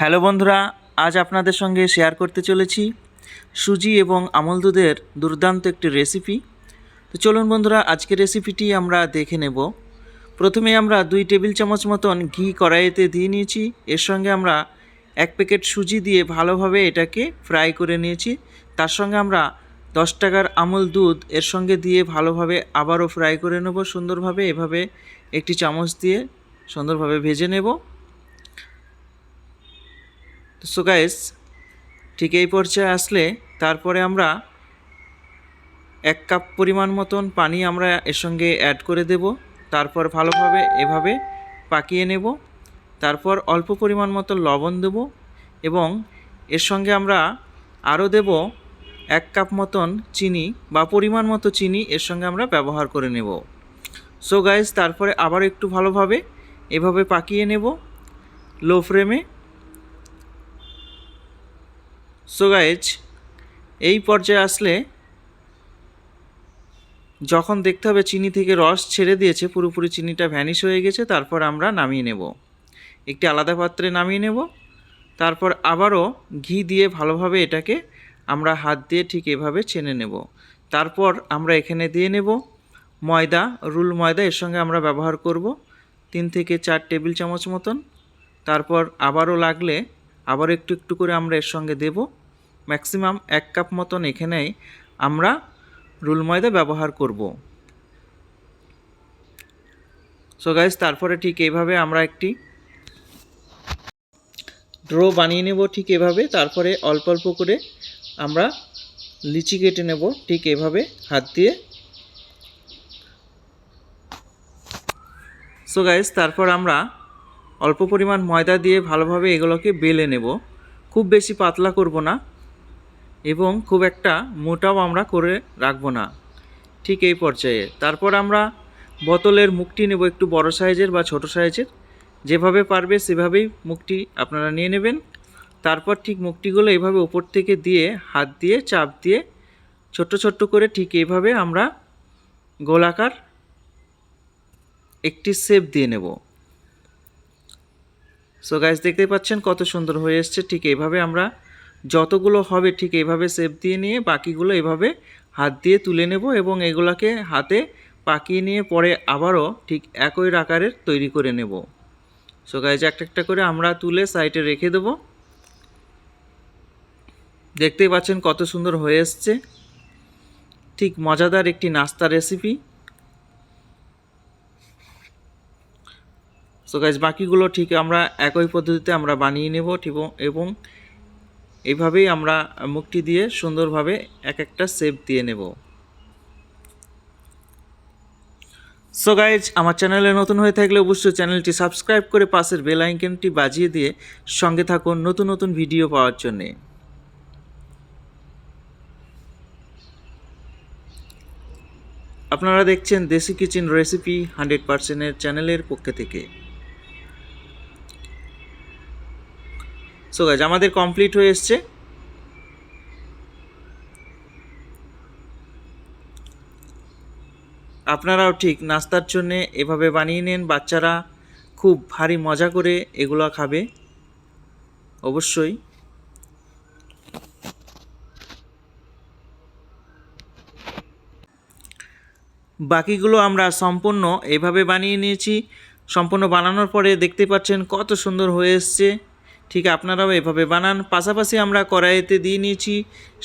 Hello বন্ধুরা, আজ আপনাদের সঙ্গে শেয়ার করতে চলেছি সুজি এবং আমল দুধের দুর্দান্ত একটি রেসিপি। তো চলুন বন্ধুরা, আজকের রেসিপিটি আমরা দেখে নেব। প্রথমে আমরা 2 টেবিল চামচ মতন ঘি কড়াইতে দিয়ে নিয়েছি। এর সঙ্গে আমরা 1 প্যাকেট সুজি দিয়ে ভালোভাবে এটাকে ফ্রাই করে নিয়েছি। তার সঙ্গে আমরা 10 টাকার আমল দুধ এর সঙ্গে দিয়ে ভালোভাবে আবারও ফ্রাই করে নেব সুন্দরভাবে। এভাবে একটি চামচ দিয়ে সুন্দরভাবে ভেজে নেব। সো গাইস, ঠিক এই পর্যায়ে আসলে তারপরে আমরা 1 কাপ পরিমাণ মতন পানি আমরা এর সঙ্গে অ্যাড করে দেব। তারপর ভালোভাবে এভাবে পাকিয়ে নেব। তারপর অল্প পরিমাণ মতো লবণ দেব এবং এর সঙ্গে আমরা আরও দেব 1 কাপ মতন চিনি বা পরিমাণ মতো চিনি এর সঙ্গে আমরা ব্যবহার করে নেব। সো গাইস, তারপরে আবার একটু ভালোভাবে এভাবে পাকিয়ে নেব লো ফ্লেমে। সো গাইজ, এই পর্যায়ে আসলে যখন দেখতে হবে চিনি থেকে রস ছেড়ে দিয়েছে, পুরোপুরি চিনিটা ভ্যানিশ হয়ে গেছে, তারপর আমরা নামিয়ে নেব। একটি আলাদা পাত্রে নামিয়ে নেব। তারপর আবারও ঘি দিয়ে ভালোভাবে এটাকে আমরা হাত দিয়ে ঠিক এভাবে ছেনে নেব। তারপর আমরা এখানে দিয়ে নেব ময়দা, রুল ময়দা এর সঙ্গে আমরা ব্যবহার করব 3 থেকে 4 টেবিল চামচ মতন। তারপর আবারও লাগলে আবার একটু একটু করে আমরা এর সঙ্গে দেব। ম্যাক্সিমাম 1 কাপ মতন এখানেই আমরা রুল ময়দা ব্যবহার করব। সো গাইস, তারপরে ঠিক এইভাবে আমরা একটি ড্রো বানিয়ে নেব ঠিক এভাবে। তারপরে অল্প অল্প করে আমরা লিচি কেটে নেব ঠিক এভাবে হাত দিয়ে। সো গাইস, তারপর আমরা অল্প পরিমাণ ময়দা দিয়ে ভালোভাবে এগুলোকে বেলে নেব। খুব বেশি পাতলা করব না এবং খুব একটা মোটাও আমরা করে রাখবো না, ঠিক এই পর্যায়ে। তারপর আমরা বোতলের মুখটি নেব একটু বড় সাইজের বা ছোট সাইজের, যেভাবে পারবে সেভাবেই মুখটি আপনারা নিয়ে নেবেন। তারপর ঠিক মুখটিগুলো এইভাবে উপর থেকে দিয়ে হাত দিয়ে চাপ দিয়ে ছোট্ট ছোট্ট করে ঠিক এইভাবে আমরা গোলাকার একটি শেপ দিয়ে নেব। সো গাইস, দেখতে পাচ্ছেন কত সুন্দর হয়ে এসছে। ঠিক এইভাবে আমরা যতগুলো হবে ঠিক এইভাবে শেপ দিয়ে নিয়ে বাকিগুলো এভাবে হাত দিয়ে তুলে নেব এবং এগুলোকে হাতে পাকিয়ে নিয়ে পরে আবারও ঠিক একই আকারের তৈরি করে নেব। সো গাইস, একটা একটা করে আমরা তুলে সাইডে রেখে দেব। দেখতেই পাচ্ছেন কত সুন্দর হয়ে এসছে, ঠিক মজাদার একটি নাস্তা রেসিপি। সো গাইস, বাকিগুলো ঠিক আমরা একই পদ্ধতিতে আমরা বানিয়ে নেব এবং এইভাবেই আমরা মুখটি দিয়ে সুন্দরভাবে এক একটা শেপ দিয়ে নেব। সো গাইজ, আমার চ্যানেলে নতুন হয়ে থাকলে অবশ্যই চ্যানেলটি সাবস্ক্রাইব করে পাশের বেল আইকনটি বাজিয়ে দিয়ে সঙ্গে থাকুন নতুন নতুন ভিডিও পাওয়ার জন্যে। আপনারা দেখছেন দেশি কিচেন রেসিপি 100%-এর চ্যানেলের পক্ষ থেকে। সো গাইজ, আমাদের কমপ্লিট হয়ে এসছে। আপনারাও ঠিক নাস্তার জন্যে এভাবে বানিয়ে নেন। বাচ্চারা খুব ভারী মজা করে এগুলো খাবে অবশ্যই। বাকিগুলো আমরা সম্পূর্ণ এভাবে বানিয়ে নিয়েছি। সম্পূর্ণ বানানোর পরে দেখতে পাচ্ছেন কত সুন্দর হয়ে এসছে। ঠিক আপনারাও এভাবে বানান। পাশাপাশি আমরা কড়াইতে দিয়ে নিয়েছি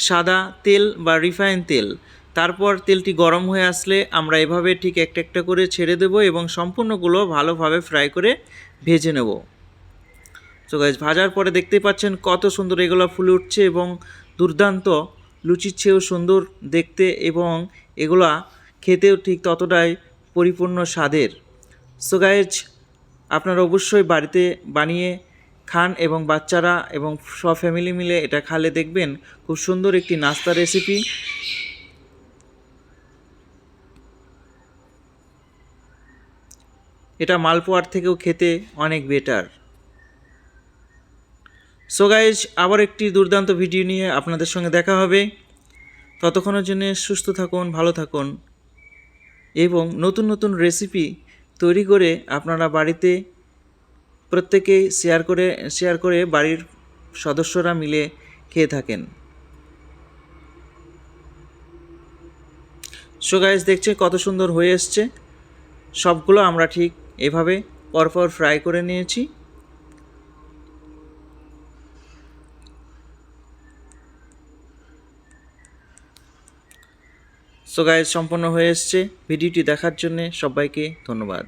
সাদা তেল বা রিফাইন তেল। তারপর তেলটি গরম হয়ে আসলে আমরা এভাবে ঠিক একটা একটা করে ছেড়ে দেব এবং সম্পূর্ণগুলো ভালোভাবে ফ্রাই করে ভেজে নেব। সো গাইস, ভাজার পরে দেখতে পাচ্ছেন কত সুন্দর এগুলো ফুলে উঠছে এবং দুর্দান্ত লুচির চেয়েও সুন্দর দেখতে এবং এগুলা খেতেও ঠিক ততটাই পরিপূর্ণ স্বাদের। সো গাইজ, আপনারা অবশ্যই বাড়িতে বানিয়ে খান এবং বাচ্চারা এবং সব ফ্যামিলি মিলে এটা খালে দেখবেন খুব সুন্দর একটি নাস্তা রেসিপি। এটা মালপোয়ার থেকেও খেতে অনেক বেটার। সো গাইজ, আবার একটি দুর্দান্ত ভিডিও নিয়ে আপনাদের সঙ্গে দেখা হবে। ততক্ষণের জন্য সুস্থ থাকুন, ভালো থাকুন এবং নতুন নতুন রেসিপি তৈরি করে আপনারা বাড়িতে প্রত্যেকেই শেয়ার করে বাড়ির সদস্যরা মিলে খেয়ে থাকেন। সো গাইস, দেখছে কত সুন্দর হয়ে এসছে। সবগুলো আমরা ঠিক এভাবে পরপর ফ্রাই করে নিয়েছি। সো গাইস, সম্পন্ন হয়ে এসছে। ভিডিওটি দেখার জন্য সবাইকে ধন্যবাদ।